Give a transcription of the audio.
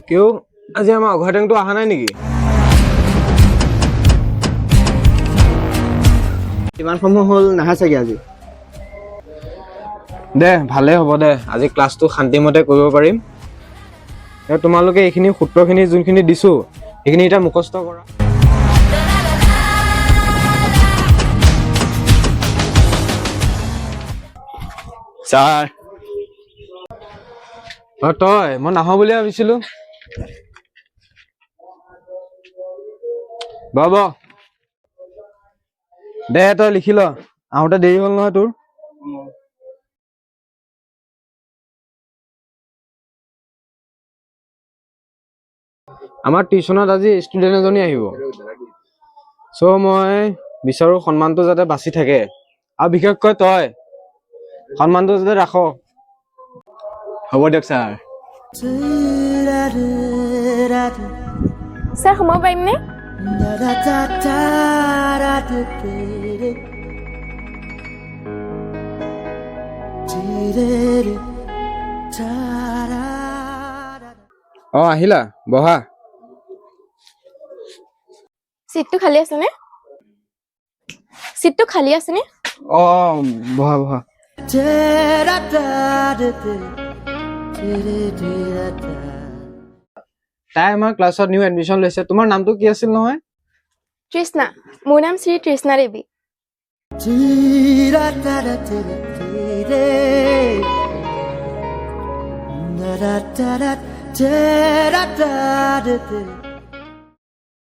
কিয় আজি আমাৰ অঘাটেংটো অহা নাই নেকি? কিমান সময় হ'ল নাহে চাগে আজি। দে ভালে হ'ব দে, আজি ক্লাছটো শান্তিমতে কৰিব পাৰিম। তোমালোকে এইখিনি সূত্ৰখিনি যোনখিনি দিছো সেইখিনি এতিয়া মুখস্থ কৰা। ছাৰ তই মই নাহো বুলি ভাবিছিলো। বাব দে তই লিখি ল, আহোঁতে দেৰি হ'ল নহয় তোৰ। আমাৰ টিউচনত আজি ষ্টুডেণ্ট এজনী আহিব, চ' মই বিচাৰো সন্মানটো যাতে বাচি থাকে, আৰু বিশেষকৈ তই সন্মানটো যাতে ৰাখ। হ'ব দিয়ক ছাৰ। ছাৰ সোমাব পাৰিমনে? আহিলা, বহা। চিটটো খালী আছেনে? চিটটো খালী আছেনে? বহা বহা। তাই আমাৰ ক্লাছত নিউ এডমিশ্যন লৈছে। তোমাৰ নামটো কি আছিল নহয়? তৃষ্ণা। মোৰ নাম শ্ৰী তৃষ্ণা দেৱী।